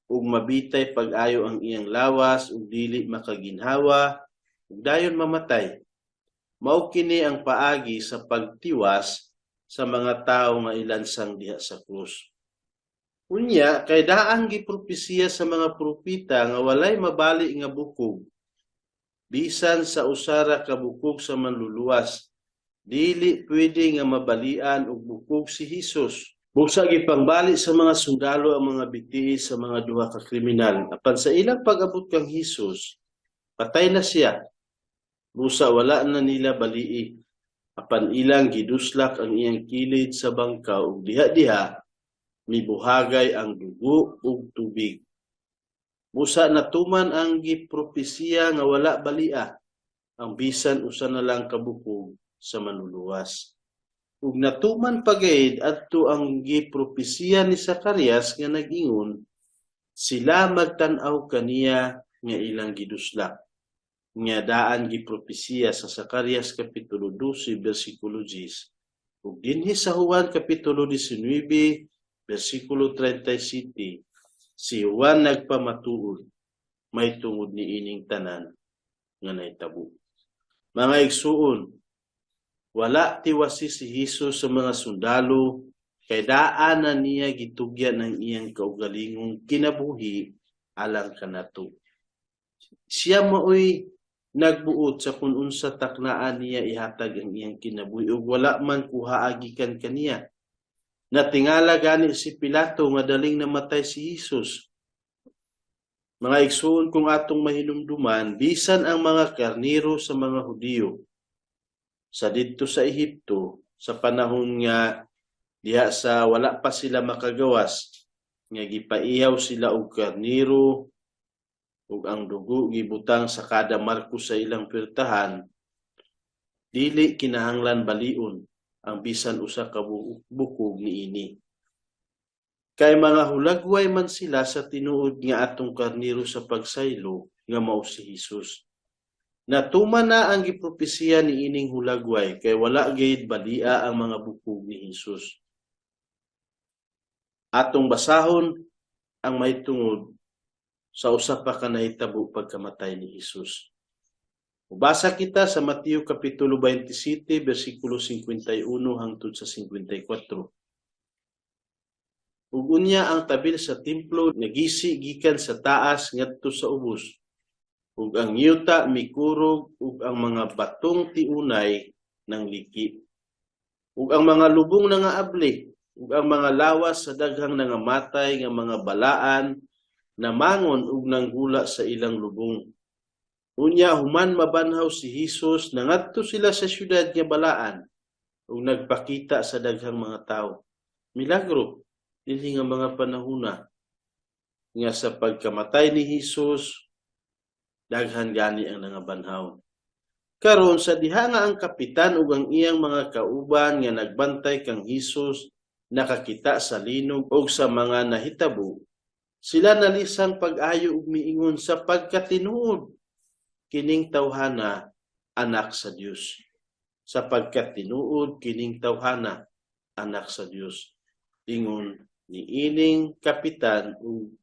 ug mabitay pag-ayo ang iyang lawas ug dili makaginhawa ug dayon mamatay. Mao kini ang paagi sa pagtiwas sa mga tawo nga ilansang diha sa krus. Unya kay daang gipropesiya sa mga propeta nga walay mabali nga bukog bisan sa usara ka bukog sa manluluwas, dili pwede nga mabalian og bukog si Hesus. Busa gipangbali sa mga sundalo ang mga bitiis sa mga duha ka kriminal. Apan sa ilang pag-abot kang Hesus, patay na siya. Busa wala na nila balii. Apan ilang giduslak ang iyang kilid sa bangka ug diha-diha mibuhagay ang dugo ug tubig. Busa natuman ang gipropesiya nga wala balia ang bisan usa na lang kabukog sa manluluwas. ug natuman pagayid adto ang gipropesiya ni Zacarias nga nag-ingon, sila magtan-aw kaniya nga ilang giduslak. Nga daan gipropesiya sa Zacarias kapitulo 12 bersikulo 10 ug dinhi sa Juan kapitulo 19 bersikulo 37 si Juan nagpamatuod may tungod ni ining tanan nga nahitabo. Mga igsuon, wala tiwasi si Hesus sa mga sundalo kay daan na niya gitugyan ng iyang kaugalingong kinabuhi alang kanato. Siya maoy nagbuot sa kung unsa taknaan niya ihatag ang iyang kinabuhi ug wala man kuhaagikan kaniya. Natingala gani si Pilato nga daling namatay si Hesus. Mga igsuon kung atong mahinumduman, bisan ang mga karnero sa mga Hudiyo sa didto sa Ehipto sa panahon nga diha sa wala pa sila makagawas nga gipaihaw sila og karnero ug ang dugo gibutang sa kada marko sa ilang pirtahan, dili kinahanglan balion ang bisan usa ka bukog niini. Kay mga hulagway man sila sa tinuod nga atong karnero sa pagsaylo nga mao si Hesus. Natuman na ang gipropesiya ni ining hulagway kay wala gayud balia ang mga bukog ni Hesus. Atong basahon ang may tungod sa usa pa ka nahitabo pagkamatay ni Hesus. Ubasa kita sa Mateo kapitulo 27 bersikulo 51 hangtod sa 54. Ug unya ang tabil sa templo nagisi gikan sa taas ngadto sa ubos. Ug ang yuta mikurog ug ang mga batong tiunay ng liki. Ug ang mga lubong nga abli ug ang mga lawas sa daghang nangamatay nga mga balaan namangon ug nanggula sa ilang lubong. Unya human mabanhaw si Hesus nangadto sila sa syudad nga balaan ug nagpakita sa daghang mga tawo. Milagro dinhi nga mga panahuna nga sa pagkamatay ni Hesus daghan gani ang nangabanhaw. Karon sa diha nga ang kapitan ug ang iyang mga kauban nga nagbantay kang Hesus nakakita sa linog ug sa mga nahitabo, sila nalisang pag-ayo ug miingon sa pagkatinuod kining tawhana anak sa Dios. Sa pagkatinuod kining tawhana anak sa Dios. Ingon ni ining kapitan ug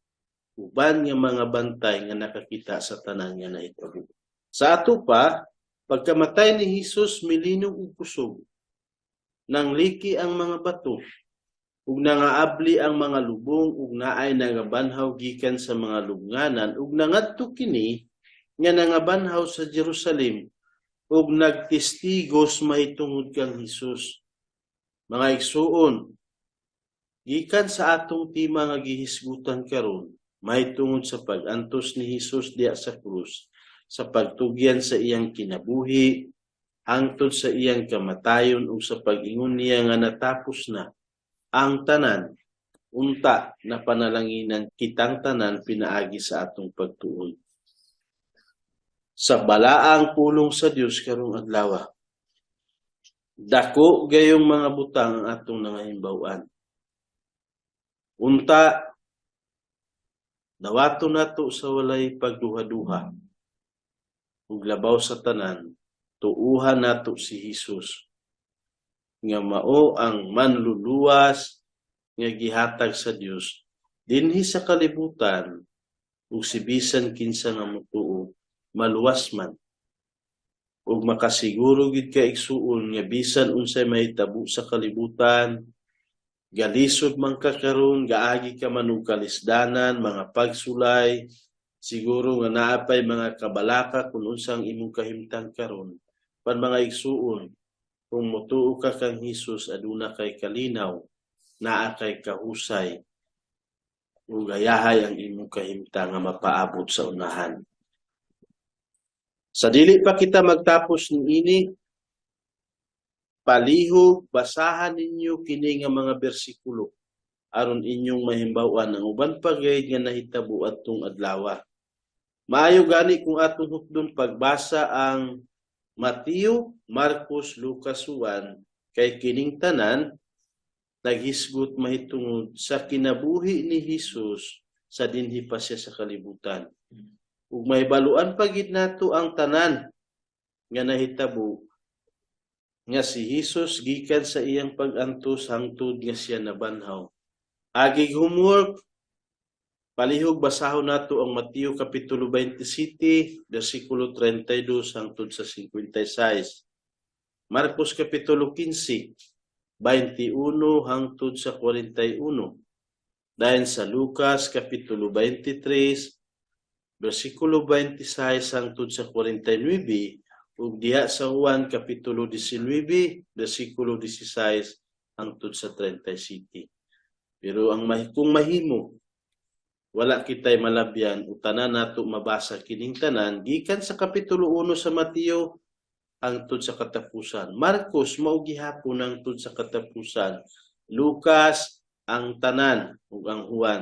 uban nga mga bantay nga nakakita sa tanan nga nahitabo. Sa ato pa, pagkamatay ni Hesus milinog ug kusog. Nang liki ang mga bato ug nangaabli ang mga lubong ug naay nangabanhaw gikan sa mga lubnganan ug nangadto kini nga nangabanhaw sa Jerusalem ug nagtestigos mahitungod kang Hesus. Mga igsuon, gikan sa atong tema nga gihisgutan karon, mahitungod sa pag-antos ni Hesus diha sa krus, sa pagtugyan sa iyang kinabuhi, hangtod sa iyang kamatayon ug sa pag-ingon niya nga natapos na ang tanan, unta na panalanginan kitang tanan pinaagi sa atong pagtuon. Sa balaang pulong sa Dios karong adlaw, dako gayong mga butang ang atong nangahimbawan. Unta, dawato nato sa walay pagduha-duha ug labaw sa tanan, tuuhan nato si Hesus nga mao ang manluluwas nga gihatag sa Dios dinhi sa kalibutan ug si bisan kinsa nga motuo maluwas man ug makasiguro gid ka igsuon nga bisan unsay mahitabo sa kalibutan galisod man ka karon gaagi ka man og kalisdanan mga pagsulay siguro nga naapay mga kabalaka kung unsang imong kahimtang karon pan mga igsuon kung motuo ka kang Hesus aduna kay kalinaw, naa kay kahusay, ug gayahay ang imong kahimtang nga mapaabot sa unahan. Sa dili pa kita magtapos niini, palihog basahan ninyo kini nga mga bersikulo aron inyong mahimbawan ang uban pa gayud nga nahitabo adtong adlaw. Maayo gani kung atong hukdon pagbasa ang Mateo, Marcos, Lucas, Juan, Kay kining tanan naghisgot mahitungod sa kinabuhi ni Hesus sa dinhi pa siya sa kalibutan. Ug mahibaluan pa gid nato ang tanan nga nahitabo nga si Hesus gikan sa iyang pag-antos hangtod nga siya nabanhaw. Agig homework, palihog basahon nato ang Mateo kapitulo 27, versikulo 32 hangtod sa 56. Marcos kapitulo 15, 21 hangtod sa 41. Dahil sa Lucas kapitulo 23, versikulo 26 hangtod sa 49, ug diha sa Juan kapitulo 19, versikulo 16 hangtod sa 37. Pero kung mahimo, wala kitay malabyan o tanan nato mabasa kining tanan gikan sa kapitulo 1 sa Mateo hangtod sa katapusan. Marcos mao gihapon hangtod sa katapusan. Lucas ang tanan ug ang Juan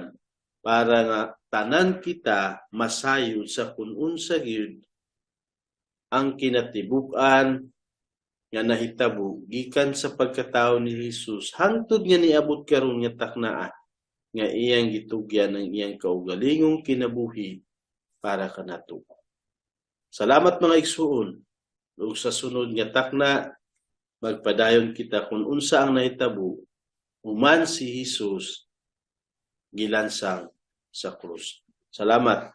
para nga tanan kita masayod sa kun unsa gyud ang kinatibuk-an nga nahitabo gikan sa pagkatao ni Hesus hangtod nga niabot karon nga taknaa nga iyang gitugyan ng iyang kaugalingong kinabuhi para kanato. Salamat mga igsuon. Ug sa sunod nga takna magpadayon kita kung unsa ang nahitabo human si Hesus gilansang sa krus. Salamat.